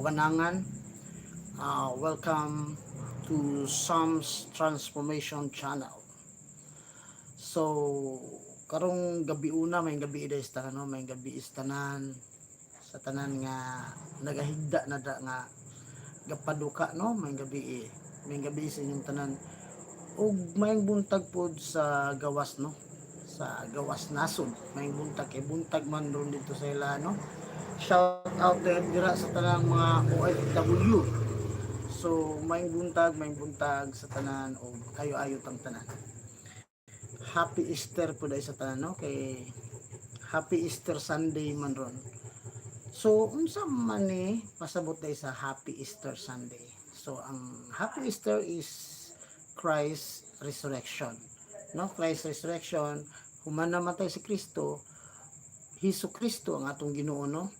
Ganangan. Welcome to Sam's Transformation Channel. So, karong gabi una, may gabi ida istanan, no? May gabi istanan sa tanan nga nagahigda na da nga gapaduka, no? May gabi sa inyong tanan. Ug may buntag pod sa gawas, no? Sa gawas nasod. May buntag kay buntag man ron dito sa ila, no? Shout out dira sa tanang mga OFW. So may buntag sa tanan o ayo-ayo tang tanan. Happy Easter po dahil sa tanan, no? Kay Happy Easter Sunday man ron. So unsa man ni pasabot dahil sa Happy Easter Sunday. So ang Happy Easter is Christ resurrection. No? Christ resurrection, human namatay si Kristo, Hesus Kristo ang atong Ginoo, no?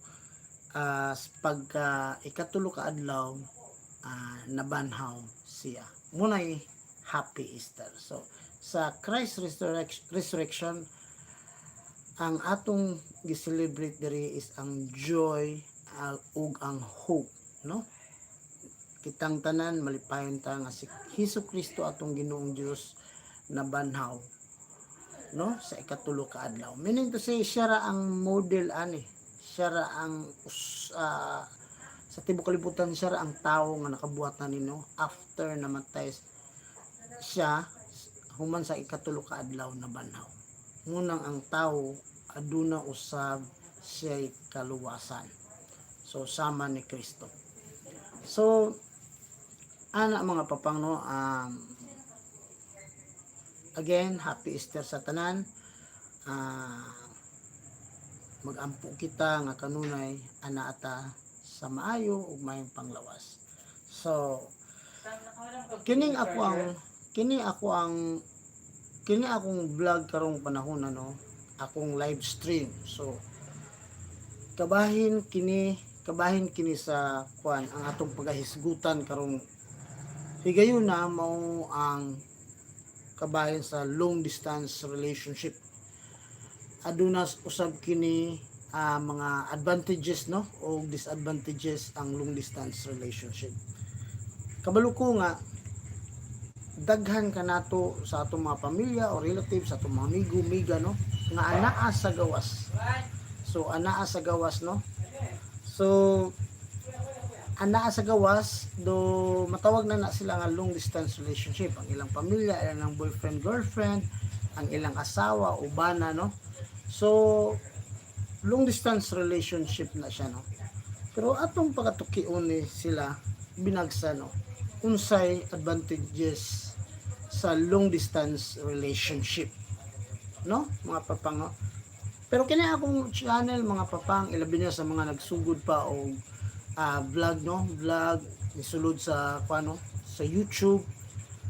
Pagka ikatulo ka adlaw, nabanhaw siya. Munay Happy Easter. So sa Christ resurrection, ang atong gi-celebrate diri is ang joy ug ang hope, no? Kitang tanan malipayon ta nga si Hesus Kristo atong Ginoong Dios nabanhaw, no, sa ikatulo ka adlaw. Meaning to say, siya ra ang model ani. Siya ra ang sa tibuok kalibutan, siya ra ang tawo nga nakabuhat na nino after namatay siya, human sa ikatulo ka adlaw na banhaw. Ngunang ang tawo aduna usab siya'y kaluwasan. So sama ni Kristo. So ana mga papang, no, again, Happy Easter sa tanan. Magampo kita nga kanunay ana ata sa maayo ug mayong panglawas. So kining ako ang kini akong vlog karong panahon, ano, akong live stream. So kabahin kini sa kuan ang atong pagahisgutan karong higayon na mao ang kabahin sa long distance relationship. Aduna usab kini mga advantages, no, o disadvantages ang long distance relationship. Kabalo ko nga daghan kanato sa atong mga pamilya o relatives, sa atong mga amigo, miga, no, nga anaa sa gawas. So anaa sa gawas, no. So anaa sa gawas do matawag na sila nga long distance relationship. Ang ilang pamilya, ilang boyfriend girlfriend, ang ilang asawa o bana, no. So long distance relationship na siya, no. Pero atong pagatukion ni sila binagsa, no, unsay advantages sa long distance relationship, no, mga papang, no? Pero kini akong channel, mga papang, ilabi na sa mga nagsugod pa o vlog, no, vlog isulod sa kuano sa YouTube,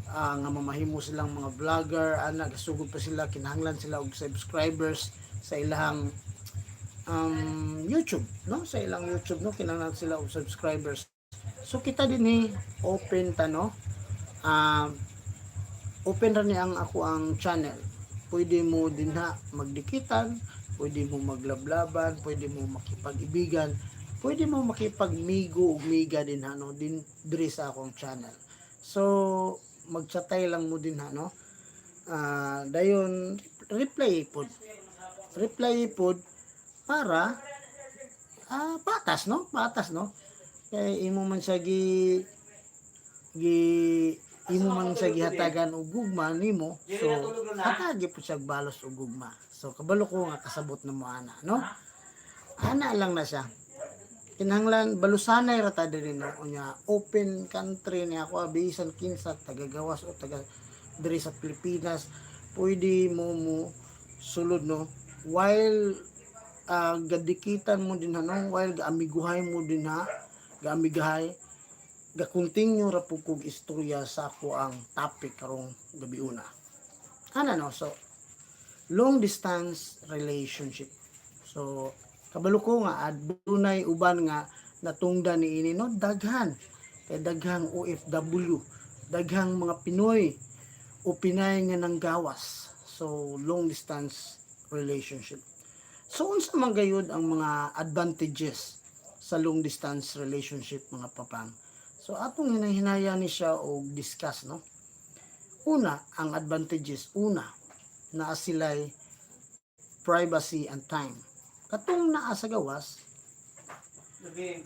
nga mamahimo silang mga vlogger, nagasugod pa sila, kinahanglan sila og subscribers sa ilang YouTube, no, sa ilang YouTube, no, kinahanglan sila og subscribers. So kita dinhi open ta, no, open ra ni ang ako ang channel. Pwede mo dinha magdikitan, pwede mo maglablaban, pwede mo makipag-ibigan, pwede mo makipagmigo ug miga din, no, din diri sa akong channel. So magchatay lang mo din, no. Dayon reply pod para patas, no, kay imo man siya imo man sa gihatagan og gugma nimo, so hatagi po siya balos og gugma. So kabalo ko nga kasabot na mo ana, no, ana lang na siya. Kinahanglan balusanay ra ta diri, no, unya open country ni ako, bisan kinsa tagagawas o taga diri sa Pilipinas, pwede mo sulod, no, while gadikitan mo din, no, while gaamiguhay mo din, gaamigahay ga-continue ra pud kog istorya sa ako ang topic karong gabi una. No, so long distance relationship. So kabalo ko nga adunay uban nga natungdan niini, no, daghan kay daghang OFW, daghang mga Pinoy o Pinay nga nanggawas. So long distance relationship. So unsa man gayud ang mga advantages sa long distance relationship mga papang. So atong hinahinaya ni siya og discuss no. Una, ang advantages una naa sila'y privacy and time. Katong naa sa gawas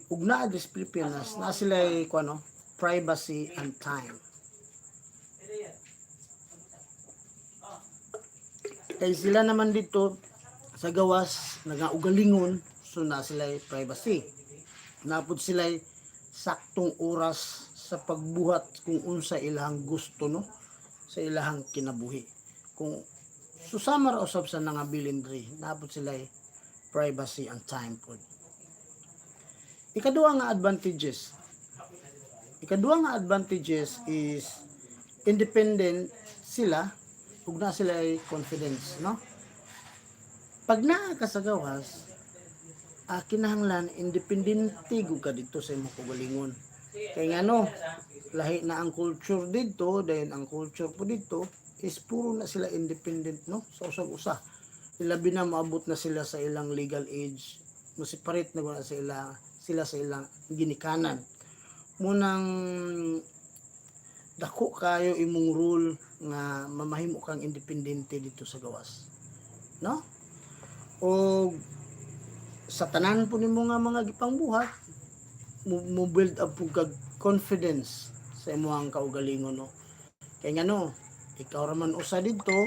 ug naa dis Pilipinas naa sila'y kuno privacy and time. Kay sila naman dito sa gawas nagaugalingon so na sila'y privacy. Napod sila'y saktong oras sa pagbuhat kung unsa ilang gusto no sa ilahang kinabuhi. Kung susama ra usab sa nangabilin diri, napod sila'y privacy and time pod. Ikaduha nga advantages. Ikaduha nga advantages is independent sila ug na sila ay confidence, no? Pag naa ka sa gawas, kinahanglan independente gud ka dito sa imong kaugalingon. Kay ngano, lahi na ang culture dito, dahil ang culture po dito is puro na sila independent, no? Sa usag-usa. Ilabi na maabot na sila sa ilang legal age, mo separate na sila sa ilang ginikanan. Munang dako kayo imong rule nga mamahimo kang independente dito sa gawas, no? O sa tanan po nimo nga mga gipangbuhat mo build up po kag confidence sa imong kaugalingon, no? Kay ngano, ikaw ra man usa dito,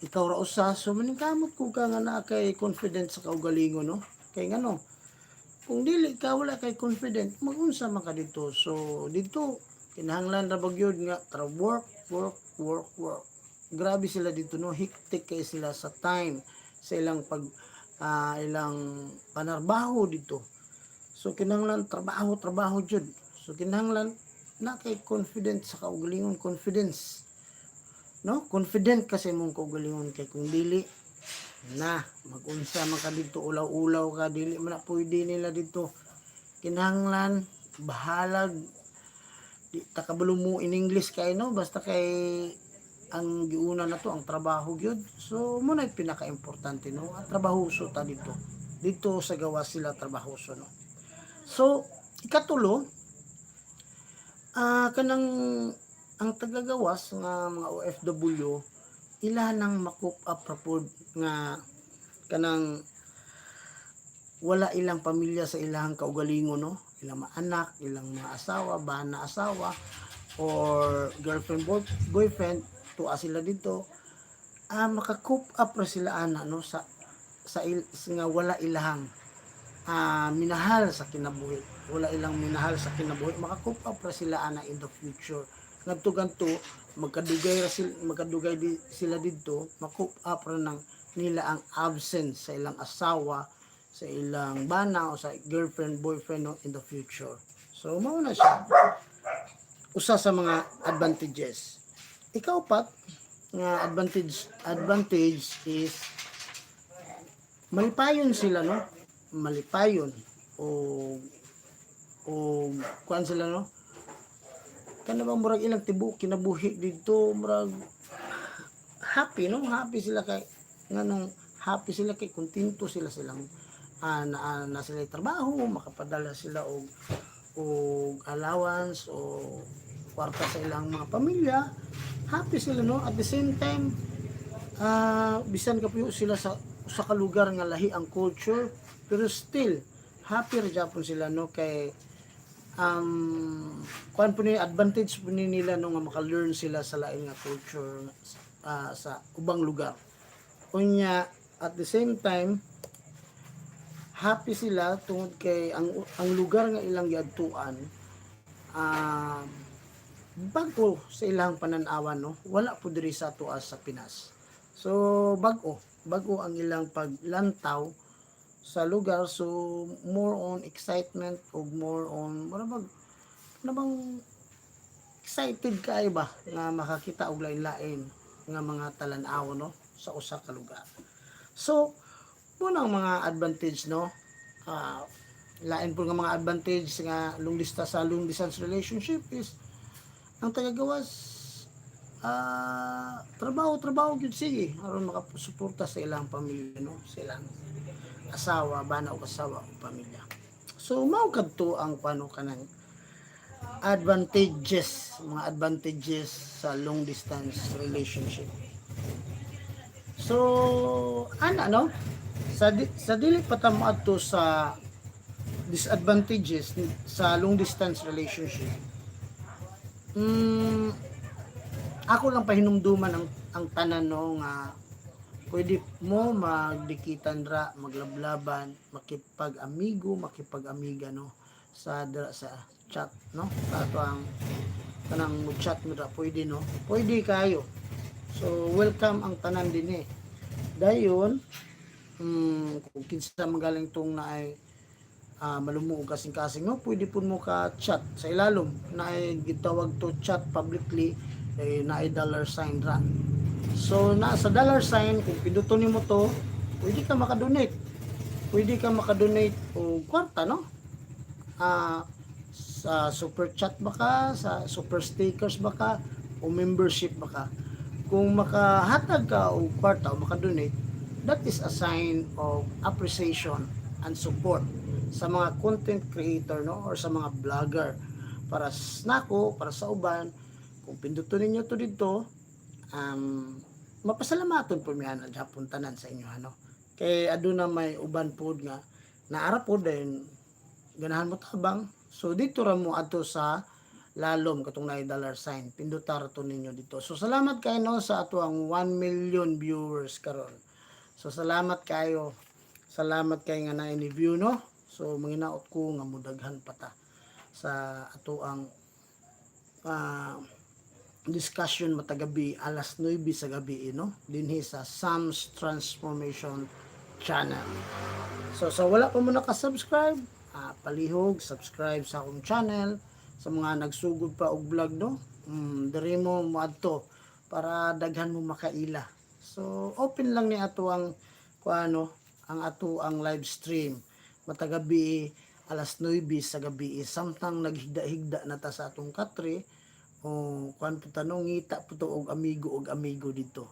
ikaw ra usa, so maningkamot ko ka nga naa kay confidence sa kaugalingon, no? Kay ngano, kung dili ka wala kay confident, magunsa man ka dito. So dito kinahanglan ra bagyod nga work. Grabe sila dito, no, hectic kay sila sa time sa ilang ilang panarbaho dito. So kinahanglan trabaho jud. So kinahanglan na kay confident sa kaugalingon, confidence, no? Confident kasi mong kaugalingon, kay kung dili na magunsa man ka dito, ulaw-ulaw ka, dili man na pwede nila dito. Kinahanglan bahalag di ta kabalo mo in English kay, no, basta kay ang giuna na to ang trabaho gyud. So mo na pinaka-importante, no, ang trabahoso ta dito sa gawas sila trabahoso, no. So ikatulo, kanang ang tagagawas nga mga OFW ila nang makup up rapod nga kanang wala ilang pamilya sa ilang kaugalingon, no, ilang mga anak, ilang mga asawa, bana asawa or girlfriend boyfriend tuwa sila dito, makakup up ra sila ana, no, sa nga wala ilang minahal sa kinabuhi, wala ilang minahal sa kinabuhi, makakup up ra sila ana in the future. Ngadto ganto magkadugay sila dito, makup up ra nang nila ang absence sa ilang asawa, sa ilang bana o sa girlfriend boyfriend, no, in the future. So mao na siya usa sa mga advantages. Ikaw pat nga advantage is malipayon sila, no, malipayon o kuan sila, no, kana bang murag ilang tibuok kinabuhi dito, murag happy, no, happy sila kay nganong happy sila kay kontento sila silang na sila trabaho, makapadala sila og allowance o kwarta sa ilang mga pamilya, happy sila, no. At the same time bisan kapuyo sila sa ka lugar nga lahi ang culture, pero still happy ra gyapon sila, no, kay kuan po ni advantage po ni nila, no, nga maka-learn sila sa lain nga culture sa ubang lugar. Unya at the same time happy sila tungod kay ang lugar nga ilang giadtuan bago sa ilang pananawan, no, wala po diri sa tuas sa Pinas. So bago ang ilang paglantaw sa lugar, so more on excitement o more on bang excited kay ba nga makakita og lain-lain nga mga talan-aw, no, sa usa ka lugar. So munang mga advantage, no, lain po nga mga advantage nga long distance relationship is ang tagagawas trabaho gyud sige aron makasuporta sa ilang pamilya, no, sa ilang asawa, bana o kasawa o pamilya. So mao kadto ang kuano kanang mga advantages sa long distance relationship. So ana no, sa dili pa ta moadto sa disadvantages sa long distance relationship. Ako lang pahinumduman ang tanan no nga pwede mo magdikitan ra, maglablaban, makipag-amigo, makipag-amiga no sa chat no. Sa ato ang kanang mo chat mo ra pwede no. Pwede kayo. So welcome ang tanan din eh. Dayon kung kinsa magaling tong naay malumuog kasing-kasing no, pwede pud mo ka chat sa ilalom na ay gitawag to chat publicly na ay $sign ra. So na sa $sign kung pinduton nimo to, pwede ka maka-donate. Pwede ka maka-donate og kwarta no. Sa super chat baka, sa super stickers baka o membership baka. Kung makahatag ka og kwarta o maka-donate, that is a sign of appreciation and support sa mga content creator no or sa mga vlogger para nako para sa uban kung pinduton ninyo to dito mapasalamaton po mi ana gyapon tanan sa inyo ano kay aduna may uban pod nga naara pod din ganahan mo tabang so dito ra mo adto sa lalom katong naay $sign pindutar to ninyo dito so salamat kay no sa ato ang 1 million viewers karon so salamat kayo salamat kay nga naay ni view no. So manginaot ko nga mudaghan pa ta sa ato ang discussion matagabi alas 9 sa gabi no dinhi sa Sam's Transformation Channel. So sa wala pa mo naka-subscribe, palihog subscribe sa akong channel sa mga nagsugod pa og vlog no. Diri mo moadto para daghan mo makaila. So open lang ni ato ang kuano ang ato ang live stream matagabi alas 9 sa gabi samtang naghigda-higda na ta sa atong katre o kuan po tanong ngita po to og amigo dito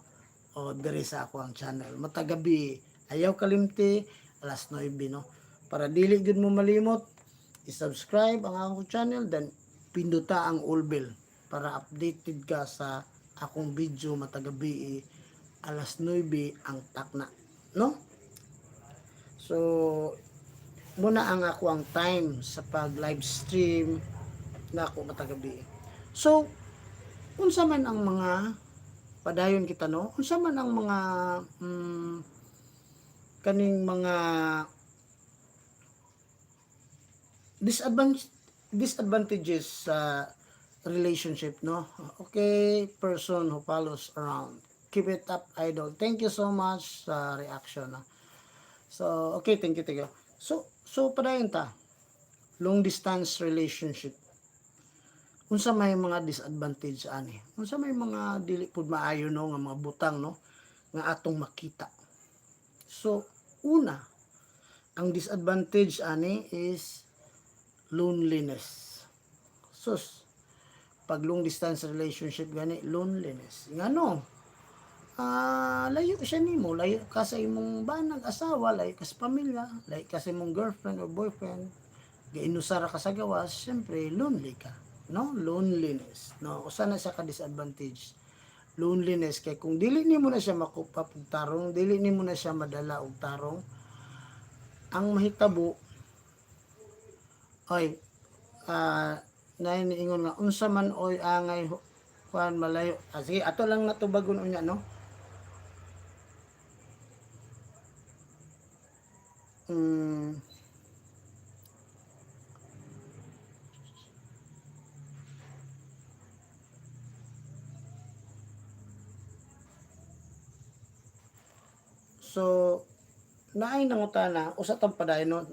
o dire sa ako ang channel matagabi ayaw kalimti alas 9 no para dili gud mo malimot i-subscribe ang akong channel then pinduta ang all bell para updated ka sa akong video matagabi alas 9 ang takna no so muna ang ako ang time sa pag live stream na ako matagabi. So unsa man ang mga padayon kita no? Unsa man ang mga kaning mga disadvantages sa relationship no? Okay, person who follows around. Keep it up, idol. Thank you so much sa reaction. No? So, okay, thank you. So padayon ta. Long distance relationship. Unsa may mga disadvantage ani? Unsa may mga dili pud maayo no nga mga butang no nga atong makita. So, una, ang disadvantage ani is loneliness. Sus, pag long distance relationship gani loneliness. Ngano? Layo siya nimo, layo ka sa imong banag asawa, layo ka sa pamilya, layo ka sa imong girlfriend or boyfriend, gainusara ka sa gawas, syempre lonely ka, no? Loneliness, no? Usa na siya ka disadvantage. Loneliness kay kung dili nimo na siya makupa og tarong, dili nimo na siya madala og tarong, ang mahitabo ay nainiingon nga unsa man oy angay kuan malayo. Sige, ato lang natubagon unya no. So naay nangutana usa tang padayon no.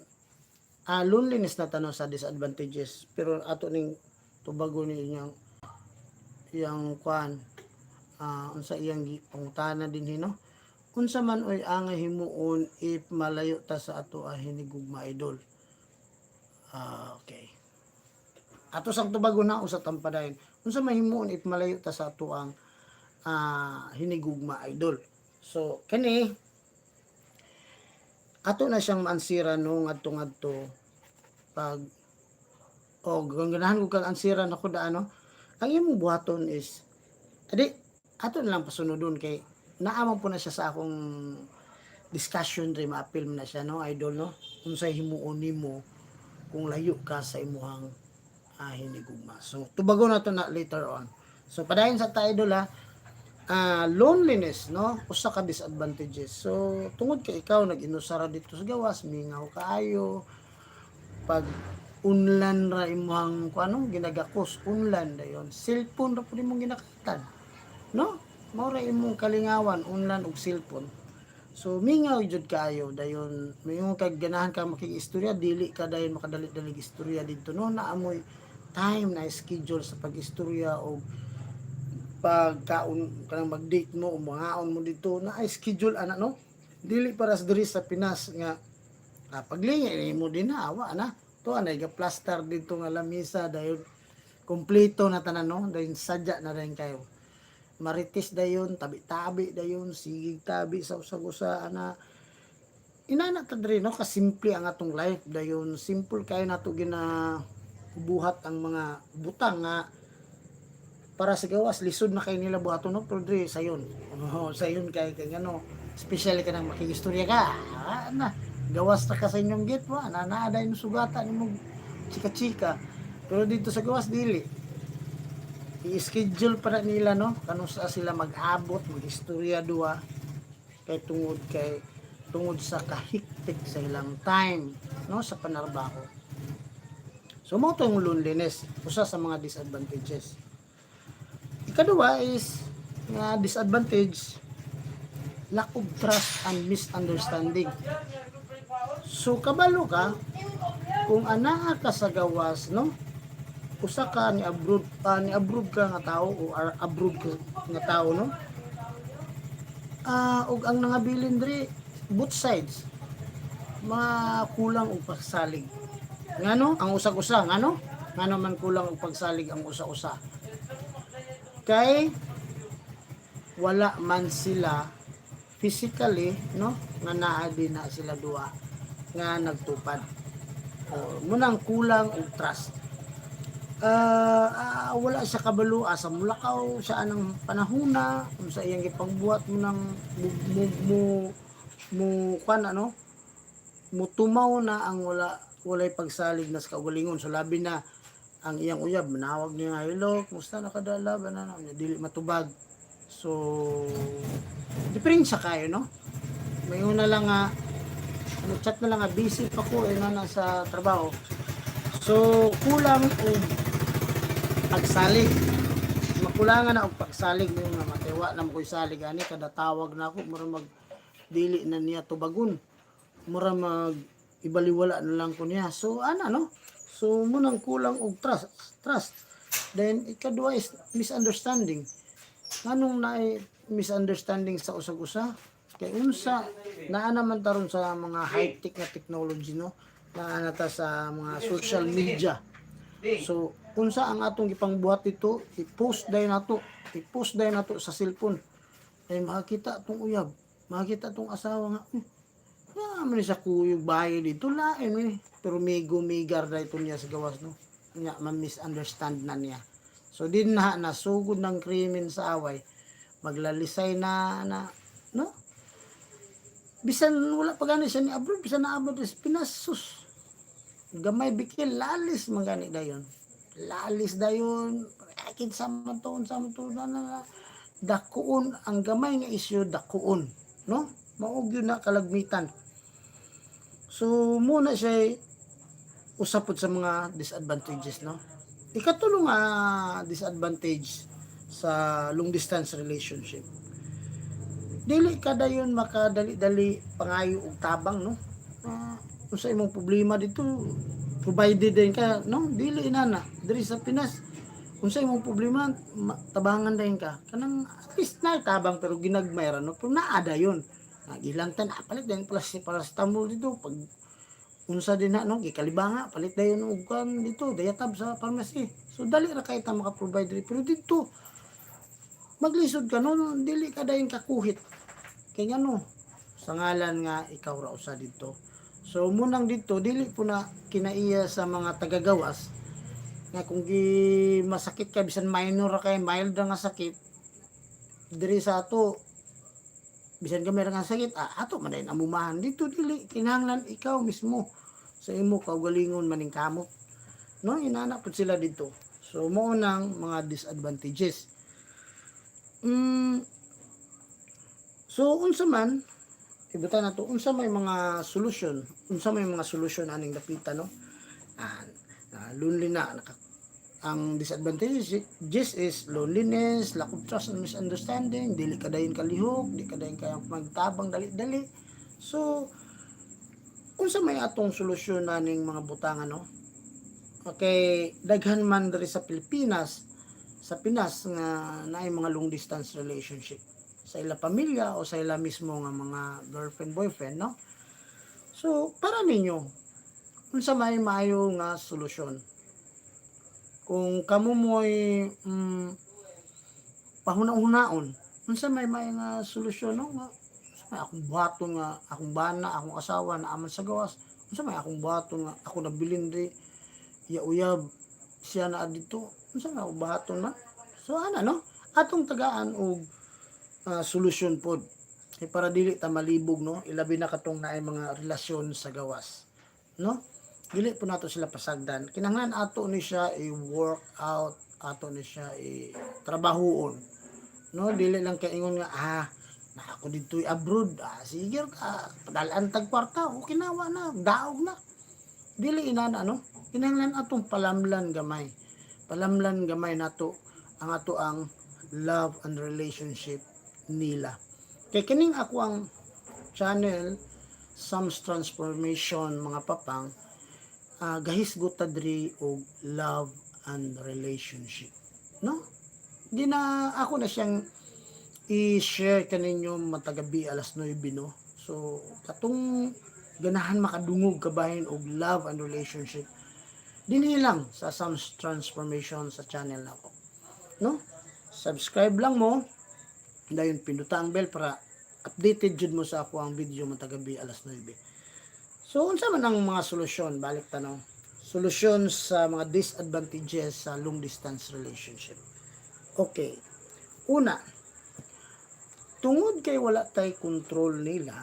Loneliness na tanong sa disadvantages pero ato ning tubagon ni yang kuan unsa iyang pangutana dinhi no. Unsa man oy angay himuon if malayo ta sa ato hinigugma idol. Okay. Ato sang tubagon na usa tang padayon. Unsa man himuon if malayo ta sa ato ang hinigugma idol. So kani ato na siyang maansira no ngadto-ngadto pag o ganahan ko kang ansira nako da ano ang imong buhaton is adi ato na lang pasunodon kay naamang po na siya sa akong discussion rin ma-appeal mo na siya no idol no unsay himuon nimo kung layo ka sa imuhang hinigugma. So tubago na to na later on. So padayon sa ta idol ha, loneliness no usa ka disadvantages. So tungod kay ikaw nag-inusara dito sa gawas, mingaw kaayo pag unlan ra imuhang kuano ginagakos unlan dayon. Cellphone ra pud imong ginakatan. No? Mao ra imong kalingawan unlan og cellphone. So mingaw jud kaayo dayon mayong kag ganahan ka makiistorya dili ka dayon makadali-dali istorya didto no naamoy time na schedule sa pag-istorya o pagkaon kanang mag-date mo o mangaon mo dito na schedule ana no dili para sa diri sa Pinas nga paglingi mo din na awa na to anay ga plaster dito nga lamisa dayon kompleto na tanan no dayon sadya na dayon kayo marites dayon tabi-tabi dayon sigig tabi sa usag-usa ana inana ta diri no kasimple ang atong life dayon simple kayo nato gina buhat ang mga butang nga para sa gawas lisod na kay nila buhaton no pero diri sayon sayon kay ano especially kanang makiistorya ka na gawas ta ka sa inyong gitwa na naaday no sugatan nimo chika-chika pero dito sa gawas dili i-schedule para nila no kanu sa sila mag-abot mag-istorya duwa tungod sa kahiktik sa ilang time no sa panarbaho. So mo tong loneliness usa sa mga disadvantages. Ikaduha is nga disadvantage lack of trust and misunderstanding. So kabalo ka kung anaa ka sa gawas no usa ka ni abroad ka nga tao o abroad ka nga tao no ug ang nangabilin diri both sides makulang og pagsalig ngano ang usag-usa ngano man kulang og pagsalig ang usa-usa kay wala man sila physically no nga naa din na sila duha nga nagtupad o munang kulang og trust wala siya kabalo sa mulakaw sa anang panahona kung sa iyang gipangbuhat mo ng kan ano mo tumaw na ang walay pagsalig na sa kaugalingon so labi na ang iyang uyab manawag niya hello kumusta na kadala banana dili matubag so diferensya kayo no may una lang nga chat na lang nga busy pa ko na nasa trabaho so kulang og pagsalig makulangan na og pagsalig mo nga matiwa na mo koy salig ani kada tawag na ako mura mag dili na niya tubagon mura mag ibaliwala na lang ko niya so ana no so munang kulang og trust then ikaduha is misunderstanding nganong naay misunderstanding sa usag-usa kay unsa naa naman taron sa mga high-tech na technology no naa na ta sa mga social media so unsa ang atong gipangbuhat dito i-post dayon nato sa cellphone ay makita tong uyab makita tong asawa nga man sa kuyog bahay dito lain pero migar da ito niya sa gawas no nya ma-misunderstand na niya so din na nasugod ng krimen sa away maglalisay na no bisan wala pa gani siya ni abroad bisan na abroad is pinasus gamay bikil lalis man gani dayon akin sa maton na dakuon ang gamay nga isyu dakuon no mao gyud na kalagmitan so muna siya usapod sa mga disadvantages no ikatulong nga disadvantage sa long distance relationship dili ka dayon makadali-dali pangayo og tabang no unsa imong problema dito provided din ka no dili inana diri sa Pinas unsa imong problema tabangan din ka kanang at least na tabang pero ginagmay ra no pero naa dayon gilantan palit din paracetamol dito pag unsa din na no gikalibanga palit dayon og kan dito dayatab sa pharmacy so dali ra kay ta maka-provide diri pero dito maglisod ka no dili ka dayon kakuhit kay ngano sa ngalan nga ikaw ra usa dito. So munang dito dili po na kinaiya sa mga tagagawas nga kung gi masakit ka bisan minor ra kay mild ra nga sakit diri sa ato bisan gamay ra nga sakit ato man din amumahan dito dili kinahanglan ikaw mismo sa imo kaugalingon maning kamot no inana pud sila dito. So mao nang mga disadvantages. So unsa man ibutan nato unsa may mga solusyon aning dapitan no. Ah, lonely ang disadvantages is loneliness, lack of trust and misunderstanding, dili ka dayon kalihok, di ka dayon kayang magtabang dali-dali. So unsa may atong solusyon aning mga butang no. Okay, daghan man diri sa Pilipinas, sa Pinas nga naay mga long distance relationship sa ila pamilya o sa ila mismo nga mga girlfriend boyfriend no. So para ninyo unsa may maayo nga solusyon kung kamo mo'y pahuna-hunaon unsa may nga solusyon no nga unsa may akong buhaton nga akong bana akong asawa na aman sa gawas unsa may akong buhaton nga ako nabilin diri iya uyab siya na dito unsa may akong buhaton man. So ana no atong tagaan og solusyon pod para dili ta malibog no ilabi na katong naay mga relasyon sa gawas no dili po nato sila pasagdan kinahanglan ato ni siya i-work out ato ni siya i-trabahoon no dili lang kay ingon nga na ako dito'y abroad sige ka padalaan tag kwarta o kinawa na daog na dili inana no kinahanglan atong palamlan gamay nato ang love and relationship nila. Kay kining ako ang channel Sam's Transformation mga papang gahisgot ta diri og love and relationship no di na ako na siyang i-share kaninyo matagabi alas 9 no. So katong ganahan makadungog kabahin og love and relationship dinhi lang sa Sam's Transformation sa channel nako no. Subscribe lang mo dayon pinduta ang bell para updated jud mo sa ako ang video matagabi alas 9. So unsa man ang mga solusyon balik tanong solusyon sa mga disadvantages sa long distance relationship. Okay, una tungod kay wala tay control nila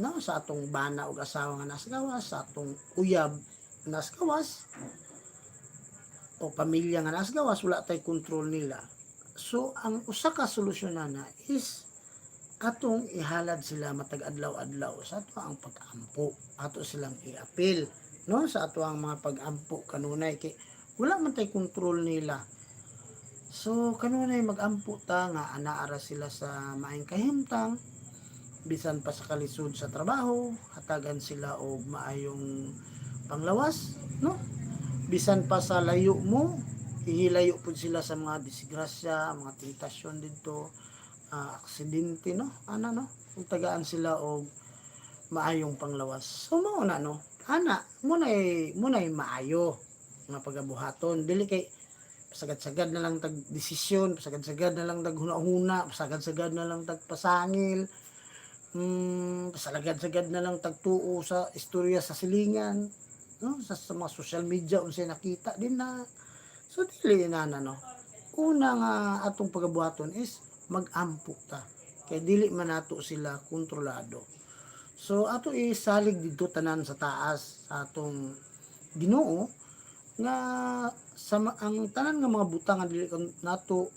no sa atong bana ug asawa nga nasa gawas sa atong uyab nasa gawas o pamilya nga nasa gawas wala tay control nila. So ang usa ka solusyon na is atong ihalad sila matag adlaw-adlaw sa ato ang pag-ampo ato silang i-appeal no sa ato ang mga pag-ampo kanunay kay wala man tay control nila. So kanunay mag-ampo ta nga anaara sila sa maayong kahimtang bisan pa sa kalisod sa trabaho hatagan sila og maayong panglawas no bisan pa sa layo mo ihilayo pud sila sa mga disgrasya mga tentasyon didto aksidente no ana no kung tagaan sila og maayong panglawas. So mao na no ana munay maayo nga pagabuhaton dili kay pasagad-sagad na lang tag desisyon pasagad-sagad na lang tag huna-huna pasagad-sagad na lang tag pasangil pasagad-sagad na lang tag tuo sa istorya sa silingan no sa mga social media unsay nakita din na. So dili na no una nga atong pagabuhaton is mag-ampo ta kay dili man nato sila kontrolado. So ato isalig didto tanan sa taas sa atong Ginoo nga ang tanan nga mga butang nga dili nato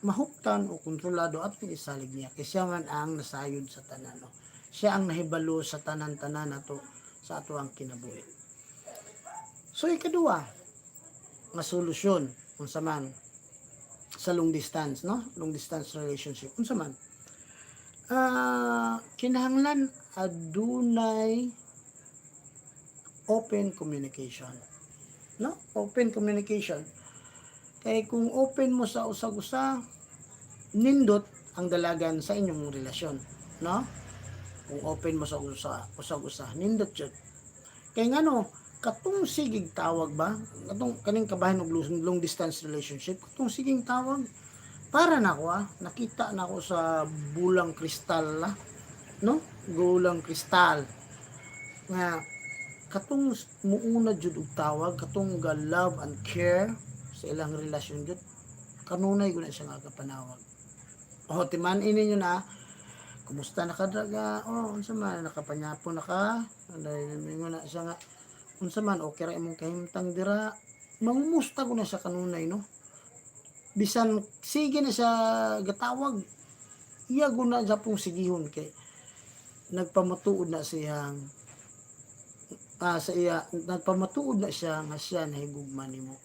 mahuptan o kontrolado ato isalig niya kay siya man ang nasayod sa tanan no. Siya ang nahibalo sa tanan-tanan nato sa ato ang kinabuhi. So ikaduha nga solusyon unsa man sa long distance no long distance relationship unsa man kinahanglan adunay open communication no open communication kay kung open mo sa usag-usa nindot ang dalagan sa inyong relasyon no kung open mo sa usag-usa nindot jud kay ngano katong sigig tawag ba katong kaning kabahin og long distance relationship katong siging tawag para nako nakita na ako sa bulang kristal no, gulang kristal nga katong muuna jud og tawag katong ga love and care sa ilang relasyon jud kanunay gud na siya nga kapanawag. O timan-in ninyo na kumusta na ka daga unsa man nakapanyapon na ka anday mingon na siya nga unsa man okay ra imong kahimtang dira mangumusta ko na siya kanunay no bisan sige na siya gatawag iya guna sa pong sigihon kay nagpamatuod na siyang sa iya nagpamatuod na siya nga siya nahigugma nimo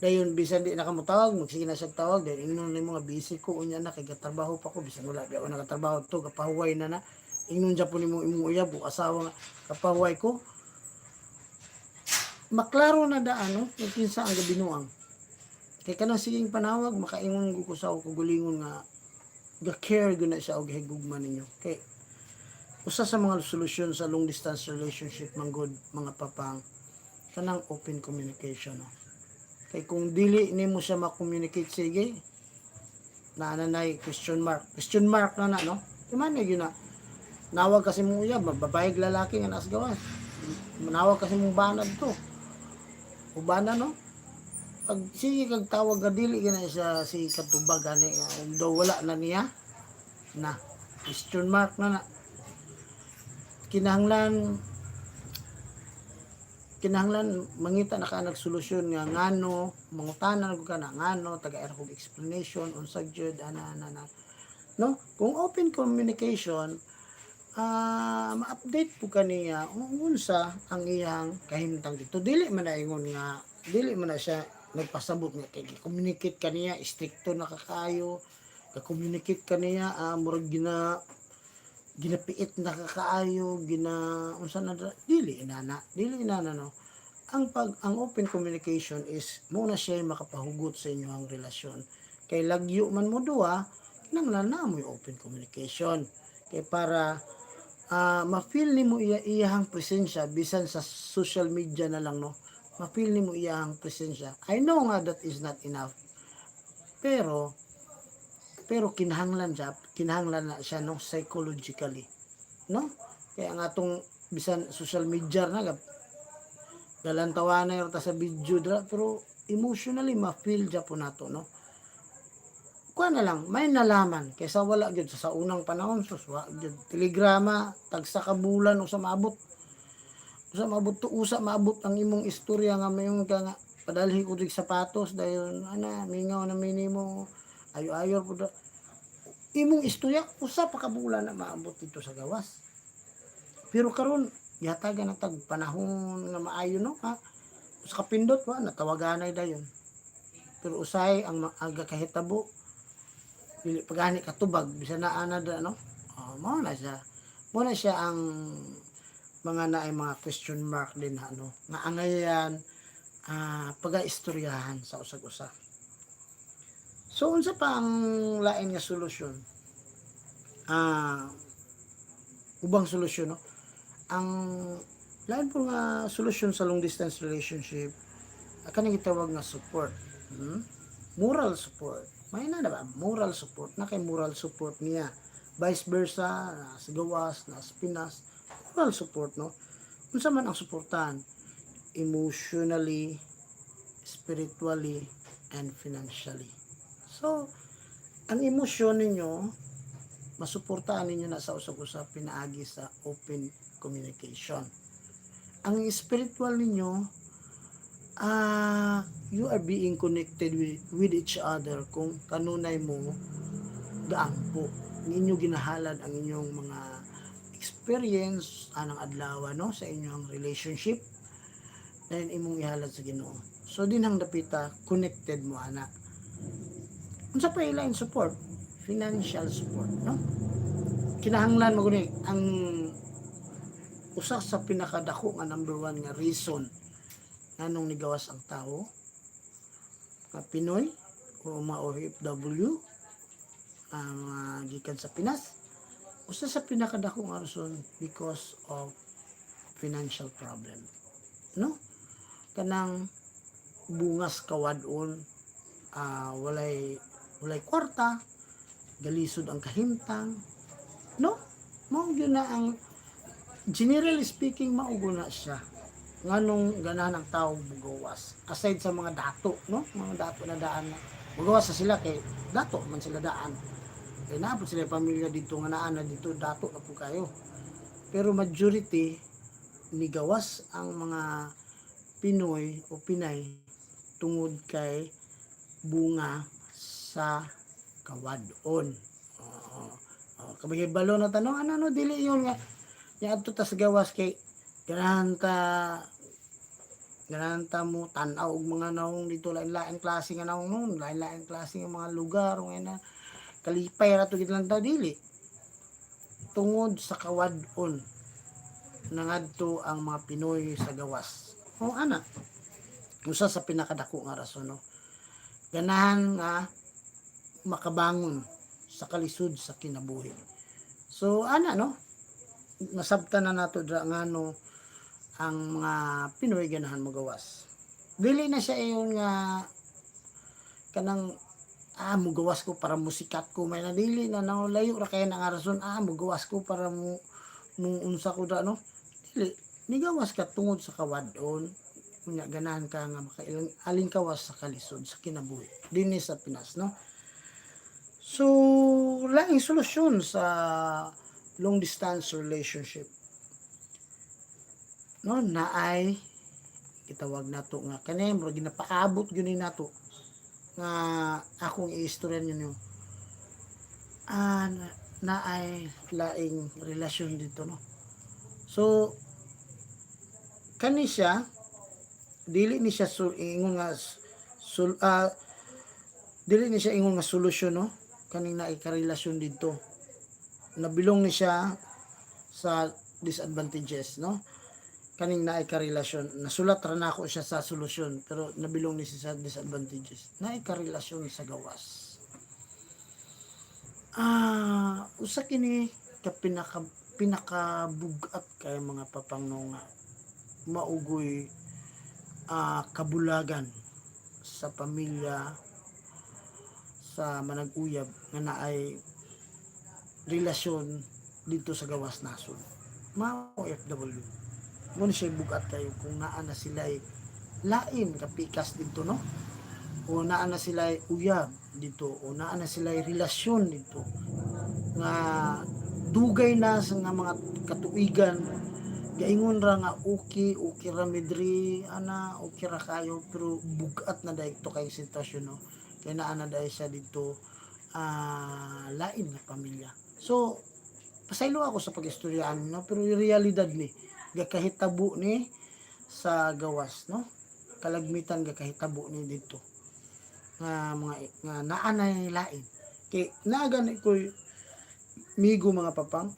dayon bisan di na ka mo tawag magsige na siya tawag dayon ingnon nimo nga busy ko unya na kay gatrabaho pa ko bisan wala di ako nagatrabaho to gapahuway na ingnon ja po nimo imong uyab o asawa nga kapahuway ko maklaro na daan no kung kinsa ang gabinuang kay kanang siging panawag makaingon ko sa kugulingon nga ga-care gud na siya og higugma ninyo kay usa sa mga solusyon sa long distance relationship manggod mga papang kanang open communication no? Kay kung dili nimo siya ma-communicate sige nanay question mark na no iman gyud na nawag kasi mo uyab babae lalaki nga nas gawas manawag kasi mong banad to ubana no pag sige kag tawag ga dili gina siya si katubag ani although wala na niya na question mark na kinahanglan mangita na ka nagsolusyon nga ngano mangutanan ko ka na ngano taga-era kog explanation unsa jud ana no kung open communication ma-update po kaniya unsa ang iyang kahimtang dito dili man na ingon nga dili man na siya nagpasabot nga kay communicate kaniya stricto na kakayo ka-communicate kaniya murag ginapiit na kakaayo unsa na dili inana no ang open communication is muna siya makapahugot sa inyong relasyon kay lagyo man mo duha kinahanglan na mo open communication kay para ma-feel nimo iyahang presensya bisan sa social media na lang no ma-feel nimo iyahang presensya I know nga that is not enough pero kinahanglan na siya no psychologically no kaya nga atong bisan social media na galantawanay ta sa video dra pero emotionally ma-feel ja po nato no kuha na lang may nalaman kaysa wala gyud sa unang panahon wa gyud telegrama tagsa ka bulan usa maabot to usa maabot ang imong istorya nga mayon ka nga padalhi ko dig sapatos dayon ana mingaw na minimo ayo po imong istorya usa pa ka bulan na maabot dito sa gawas pero karon yatagan na tag panahon nga maayo no ha sa kapindot wa natawaganay dayon pero usay ang aga kahitabo dili pagani katubag bisan na ana da no mao na siya ang mga naay mga question mark din ano nga angayan pagaistoryahan sa usag-usa so unsa pa ang lain nga solusyon ubang solusyon no ang lain po nga solusyon sa long distance relationship kanang gitawag nga support moral support may na ba moral support na kay moral support niya vice versa sa gawas na sa Pinas moral support no unsa man ang suportahan emotionally spiritually and financially so ang emosyon ninyo masuportahan ninyo na sa usap-usap pinaagi sa open communication ang spiritual ninyo you are being connected with each other kung kanunay mo gaampo ninyo ginahalad ang inyong mga experience anang adlaw no sa inyong relationship then imong ihalad sa Ginoo so dinhang dapita connected mo ana unsa pa ilain support financial support no kinahanglan mo guni ang usa sa pinakadako nga number 1 nga reason nganong nigawas ang tao nga Pinoy o mga OFW gikan sa Pinas usa sa pinakadako nga rason because of financial problem no kanang bungas kawadon walay kwarta galisod ang kahimtang no Mao gyud na ang generally speaking mao na siya nganong ganahan ang tao mugawas aside sa mga dato, no, mga dato na daan na mugawas sa sila kay dato man sila daan kay naabot sila pamilya dito nga naa na dito dato na po kayo, pero majority nigawas ang mga Pinoy o Pinay tungod kay bunga sa kawadon. Kabahibalo na tanong ano dili yun nga ya adto ta sa gawas kay ganahan mo tan-aw og mga naong dito lain-lain klase nga naong noon, lain-lain klase nga mga lugar nga na kalipay ra to gid lang ta dili tungod sa kawadon nangadto ang mga Pinoy sa gawas. O ana usa sa pinakadako nga rason, no, ganahan nga makabangon sa kalisod sa kinabuhi. So ana, no, nasabtan na nato dra ngano ang mga Pinoy ganahan magawas. Dili na siya iyon nga kanang mugawas ko para musikat ko may nadili na layo ra kay nga rason mugawas ko para mo unsa ko da, no, dili nigawas ka tungod sa kawadon unya ganahan ka nga alingkawas sa kalisod sa kinabuhi dinhi sa Pinas, no. So laing solusyon sa long distance relationship, no, naay gitawag nato nga kani murag ginapaabot gyud ni nato nga akong iistorya ninyo naay laing relasyon dito, no. So kani siya dili ni siya ingon nga dili ni siya ingon nga solusyon, no, kaning naay karelasyon dito nabilong ni siya sa disadvantages, no, kaning naay karelasyon nasulat ra nako siya sa solusyon pero nabilong ni siya sa disadvantages naay karelasyon sa gawas. Usa kini ka pinakabugat kay mga papangno nga maugoy kabulagan sa pamilya sa manag-uyab nga naay relasyon dito sa gawas nasod mao OFW mo siya bugat kayo kung naa na sila lain kapikas dito, no, o naa na sila uyab dito o naa na sila relasyon dito nga dugay na sa nga mga katuigan gaingon ra nga okay ra midri ana okay ra kayo pero bugat na dahil to kay sitwasyon, no, kay naa na dahil siya dito lain na pamilya. So pasaylo ako sa pag-istoryaan, no, pero yung realidad ni gakahitabo ni sa gawas, no, kalagmitan gakahitabo ni dito nga mga nga naa na lain kay naagani ko migo mga papang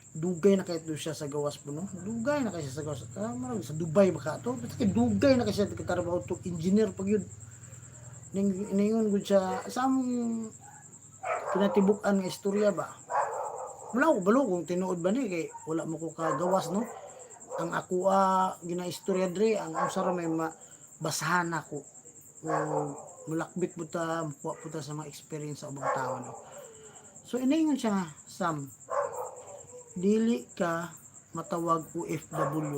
dugay na kayo siya sa gawas po, no, dugay na kayo sa gawas marag sa Dubai baka to kay dugay na kayo katrabaho to engineer pag yun ningon gud siya sa among kinatibuk-an nga istorya ba wala ko balo kung tinuod ba ni kay wala mo ko kagawas, no, ang ako ginaistorya dre ang usara may basahan ako o mulakbit mo ta makuha po ta sa mga experience sa ubang tao, no. So inaingon siya nga Sam dili ka matawag OFW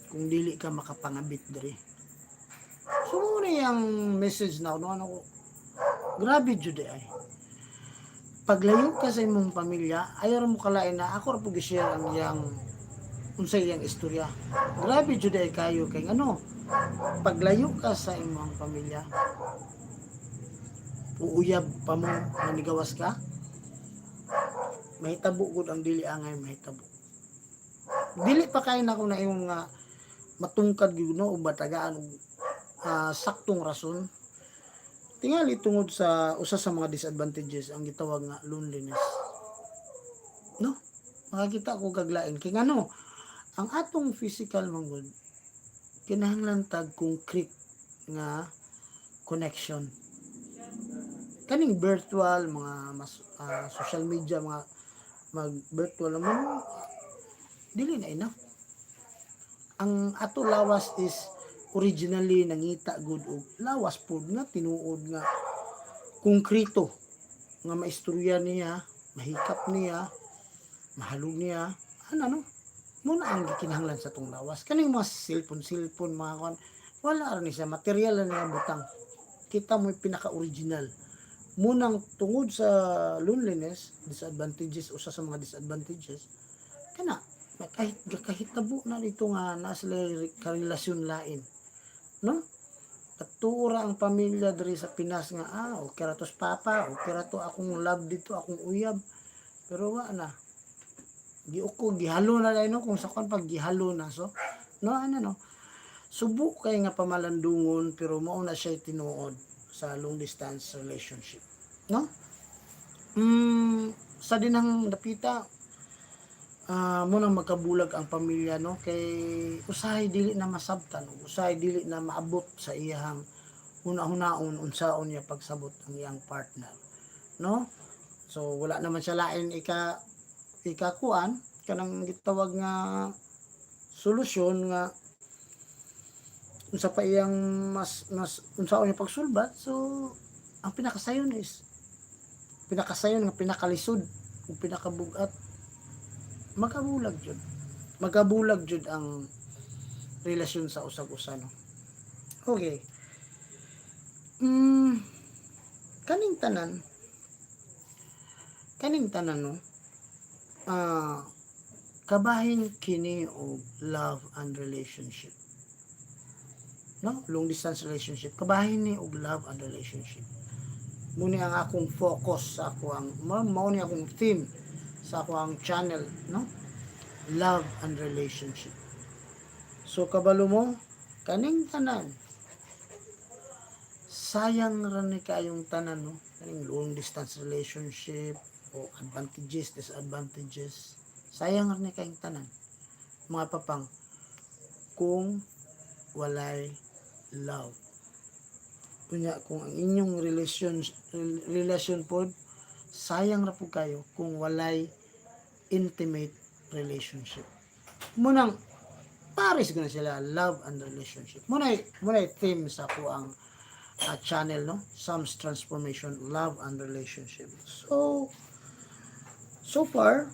kung dili ka makapangabit diri. So muna yung message na ano ko grabe jud ay paglayo ka sa imong pamilya ayaw mo kalain na ako ra pud i-share ang yang unsay yang istorya. Grabe jud ay kayo kay ano paglayo ka sa imong pamilya uuyab pa mo manigawas ka mahitabo gud ang dili angay mahitabo dili pa kay nako na imong nga matungkad gyud, no, o batagaan saktong rason tingali tungod sa usa sa mga disadvantages ang gitawag nga loneliness, no, makakita ko kaglain kay ngano ang atong physical manggod kinahanglan tag concrete nga connection kaning virtual mga social media mga mag virtual mo dili na enough. Ang ato lawas is originally nangita good og lawas pod nga tinuod nga konkreto nga maistorya niya mahikap niya mahalog niya ano muna ang gikinahanglan sa tong lawas. Kaning mga cellphone mga kon wala ra ni siya, material na niya butang. Kita mo yung pinaka-original. Munang tungod sa loneliness, disadvantages, usa sa mga disadvantages, kana kahit tabo na dito nga na sila karelasyon lain, no? Patuura ang pamilya diri sa Pinas nga okay ra tos papa, okay ra to akong love dito, akong uyab. Pero wa na. Giuko gihalo na dai no kung sa kon pag gihalo na so no ano no. Subo kay nga pamalandungon pero mao na siya tinuod sa long distance relationship, no? Sa dinang napita mo nang magkabulag ang pamilya no kay usahay dili na masabtan, usahay dili na maabot sa iyang una-hunaon unsaon niya pagsabot ang iyang partner, no? So wala naman siya lain ikakuan kanang gitawag nga solusyon nga unsa pa iyang mas unsaon niya pagsulbat. So ang pinakasayon nga pinakalisod ug pinakabugat magabulag jud ang relasyon sa usag-usa no. Okay. Kaning tanan no kabahin kini og love and relationship, no? Long distance relationship kabahin ni og love and relationship. Muni ang akong focus sa ako ang mao ni akong theme sa ako ang channel, no? Love and relationship. So kabalo mo kaning tanan sayang ra ni kayong tanan no kaning long distance relationship o advantages disadvantages, sayang ra ni kayong tanan mga papang kung walay love. Kunya kung ang inyong relasyon pod sayang ra pud kayo kung walay intimate relationship. Munang pares gina sila love and relationship. Munay theme sa ako ang channel no, Sam's Transformation, Love and Relationship. So far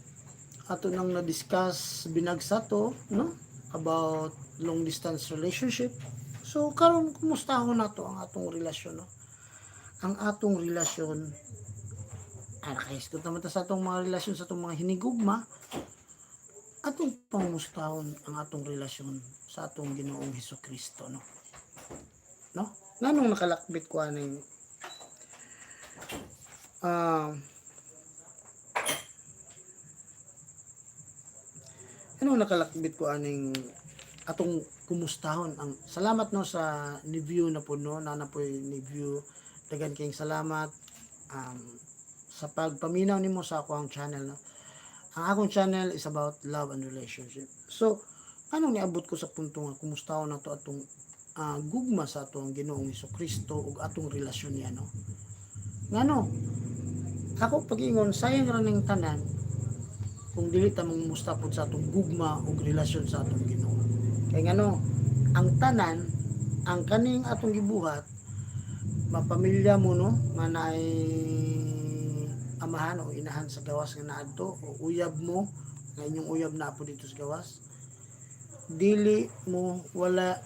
ato nang na-discuss binagsa to no about long distance relationship. So karon kumustahon nato ang atong relasyon no. Ang atong relasyon nakaisgot naman ta sa atong mga relasyon sa atong mga hinigugma. Atong pangmustahon ang atong relasyon sa atong Ginoong Hesukristo no. No? Nganong nakalakbit ko aning atong kumustahon ang salamat no sa ni-view na po no na po ni-view dagan kayong salamat sa pagpaminaw nimo sa ako ang channel no. Ang akong channel is about love and relationship. So anong niabot ko sa punto nga kumustahon nato atong gugma sa atong Ginoong Hesukristo ug atong relasyon niya no. Ngano ako pag-ingon sayang ra ning tanan kung dili ta mangumusta pod sa atong gugma ug relasyon sa atong Ginoo. Kay ngano ang tanan ang kaning atong gibuhat mapamilya mo no nga naay amahan o inahan sa gawas nga naadto o uyab mo nga inyong uyab na po dito sa gawas dili mo wala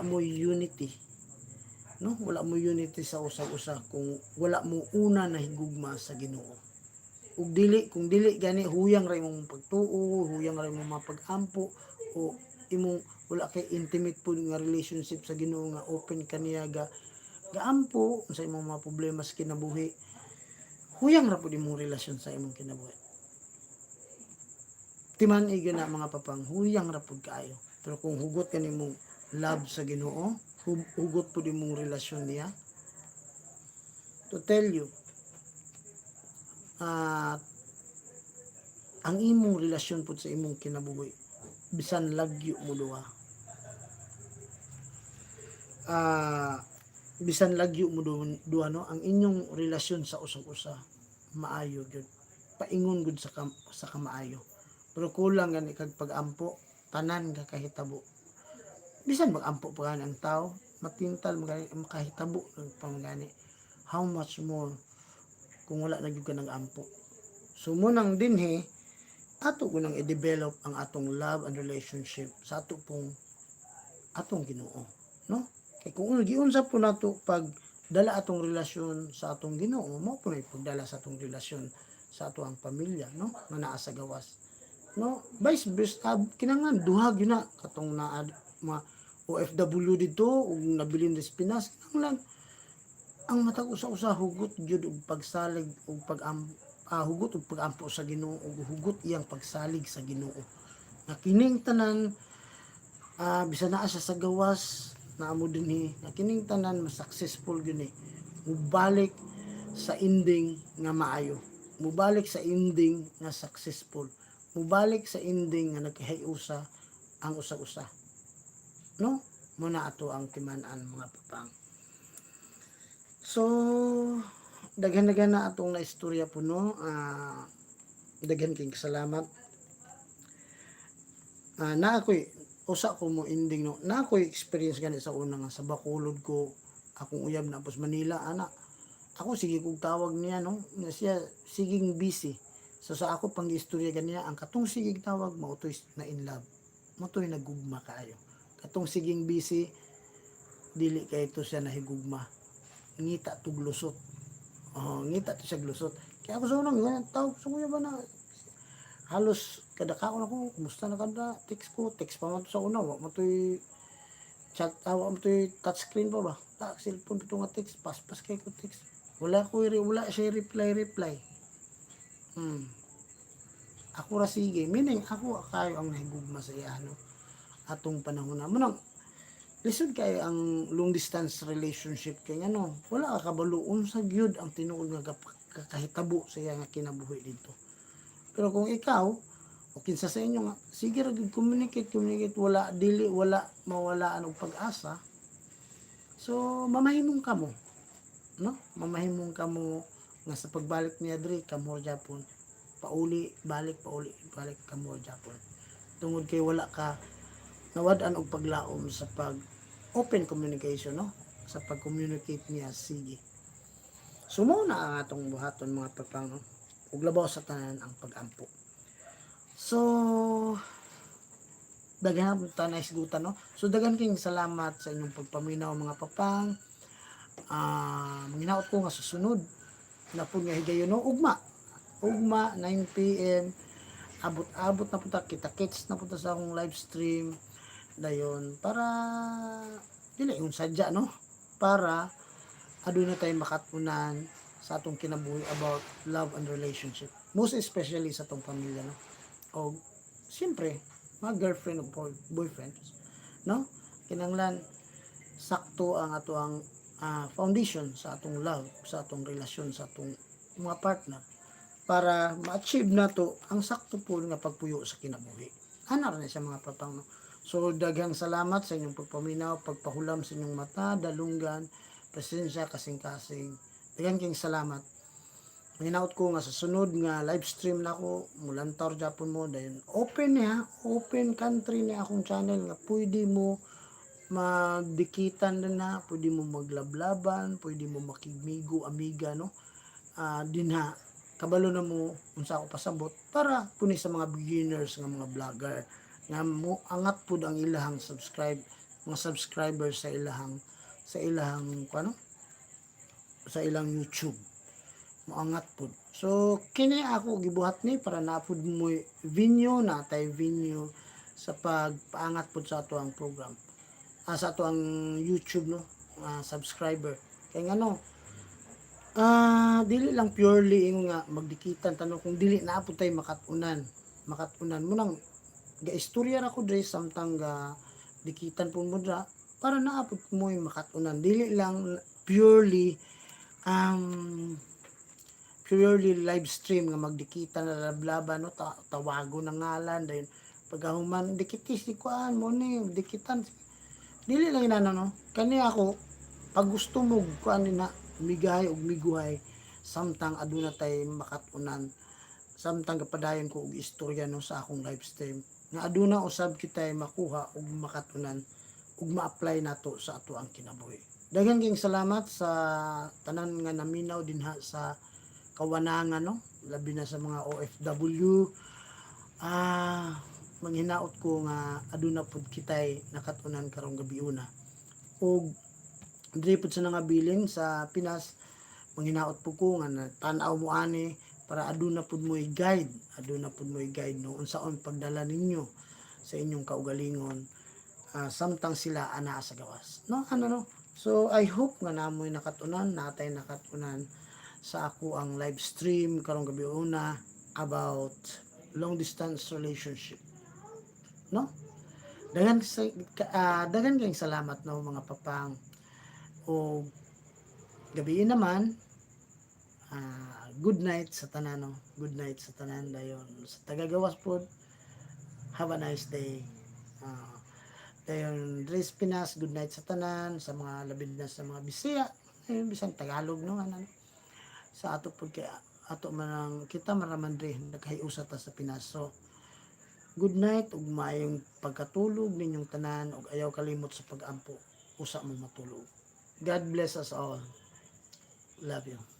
mo unity no, wala mo unity sa usag-usa kung wala mo una na higugma sa Ginoo. Ug kung dili gani huyang ra imong pagtuo, huyang ra imong mapag-ampo o imong wala kay intimate pud nga relationship sa Ginoo nga open kaniya gaampo sa imong mga problema sa kinabuhi. Huyang ra pud imong relasyon sa imong kinabuhi. Timan na mga papang huyang ra pud kaayo. Pero kung hugot kanimong love sa Ginoo, hugot pud imong relasyon niya. To tell you, ang imong relasyon pud sa imong kinabuhi bisan lagyo mo duha. Bisan lagyo mo duha no, ang inyong relasyon sa usag-usa maayo gyud. Paingon gud sa kamaayo. Pero kulang gani kag pag-ampo, tanan ka kahitabo. Bisan mag-ampo pa ang tao, matintal makahitabo ng pangani. How much more kung wala na gyud ka nag-ampo. So munang dinhi ato unang i-develop ang atong love and relationship sa ato pong atong Ginoo, no? Kay kung giunsa po nato pag dala atong relasyon sa atong Ginoo, mo po na pagdala sa atong relasyon sa ato ang pamilya, no? Nga naa sa gawas, no? Vice versa, kinahanglan duha gyud na katong naa mga OFW dito ug nabilin sa Pinas, kinahanglan ang matag usa-usa hugot gyud og pagsalig ug hugot ug pagampo sa Ginoo ug hugot iyang pagsalig sa Ginoo. Na kining tanan bisan naa siya sa gawas na amo dinhi, na kining tanan mas successful gyud ni. Mubalik sa ending nga maayo. Mubalik sa ending nga successful. Mubalik sa ending nga nagkahiusa ang usa-usa. No? Muna ato ang timan-an mga papang. So, daghan-daghan na atong naistorya po, no? Daghan king salamat. Na ako'y usa ko mo ending, no? Na ako'y experience gani sa una nga sa Bacolod ko, akong uyab na pos Manila, ana. Ako sige kog tawag niya, no? Na siya siging busy. So sa ako pang istorya ganiya, ang katong sigig tawag mao to'y na in love. Mao to'y nagugma kaayo. Katong siging busy dili kay to siya nahigugma. Ngita to glusot. Ngita to siya glusot. Kaya ako sa unang tawag sa kuya ba na halos kada kaon ako, kumusta na kada, text pa man to sa una, wa mo to'y chat, wa mo to'y touchscreen pa ba, cellphone pito nga text, paspas kay ko text, wala siya reply. Ako ra sige, meaning ako kayo ang nahigugma sa iya, no? Atong panahon na, munang, lisod kay ang long distance relationship kay ano, wala ka kabaluon sa gyud ang tinuod nga kakahitabo sa iya nga kinabuhi dito. Pero kung ikaw, o kinsa sa inyo nga, sige ra gyud communicate, wala mawalaan og pag-asa. So mamahimong kamo, no? Mamahimong kamo nga sa pagbalik niya diri kamo Japon. Balik kamo Japon. Tungod kay wala ka nawad-an og paglaom sa pag open communication, no? Sa pag-communicate niya, sige. So mo na ang atong buhaton mga papang, no? Ug labaw sa tanan ang pag-ampo. So daghan ta na isgutan, no? So daghan king salamat sa inyong pagpaminaw mga papang. Manginaot ko nga susunod na pud nga higayon, no? Ugma 9 PM abot na punta kita-kits na punta sa akong live stream dayon para dili yung sadya, no? Para aduna tayo makatunan sa atong kinabuhi about love and relationship, most especially sa atong pamilya, no? O siyempre mga girlfriend o boyfriend, no? Kinanglan sakto ang ato ang foundation sa atong love, sa atong relasyon, sa atong mga partner para ma-achieve nato ang sakto po nga pagpuyo sa kinabuhi. Ana ra na siya mga papang, no? So daghang salamat sa inyong pagpaminaw, pagpahulam sa inyong mata, dalunggan, presensya, kasing-kasing. Daghang king salamat. Hinaut ko nga sa sunod nga live stream nako mulantaw Japon mo dayon open open country ni akong channel nga pwede mo magdikitan na, pwede mo maglablaban, pwede mo makimigo amiga, no? Dinha kabalo na mo unsa ako pasabot para kuni sa mga beginners nga mga vlogger nga mo angat pud ang ilahang mga subscribers sa ilahang sa ilang YouTube moangat pud. So kini ako gibuhat ni para napud mo venue sa pagpaangat pud sa ato ang program. Sa ato ang YouTube, no? Subscriber. Kay ngano dili lang purely nga magdikitan tanong kung dili na pud tay makatunan mo nang gaistorya ra ko dre samtang ga dikitan pud mo dra para naapod mo makatunan, dili lang purely live stream nga magdikitan na lablaban, no? Tawago na ngalan dayon pagkahuman dikitis di kuan mo ni dikitan dili lang inana, no? Kani ako pag gusto mo kuan na migay og miguhay samtang aduna tay makatunan, samtang kapadayon ko og istorya, no, sa akong live stream nga aduna usab kitay makuha og makatunan ug ma-apply nato sa ato ang kinabuhi. Daghang king salamat sa tanan nga naminaw dinha sa kawanangan, no? Labi na sa mga OFW manghinaot ko nga aduna pud kitay nakatunan karong gabi una. Og diri pud sa nangabilin sa Pinas, manghinaot pud ko nga tan-aw mo ani para aduna pud mo'y guide, aduna pud mo'y guide no unsaon pagdala ninyo sa inyong kaugalingon, samtang sila anaa sa gawas. No, ano no. So I hope nga namoy nakatunan, natay nakatunan sa ako ang live stream karong gabi una about long distance relationship. No? Dagan kayong salamat no mga papang. O gabi naman, good night sa tanan no. Good night sa tanan dayon sa tagagawas pod. Have a nice day. Dayon Dres Pinas, good night sa tanan, sa mga labid na sa mga Bisaya, ayun bisan Tagalog no ano. Sa ato pod kay ato man ang kita maraman dre naghiusa ta sa Pinas. So good night ug maayong pagkatulog ninyong tanan ug ayaw kalimot sa pag-ampo usa mo matulog. God bless us all. Love you.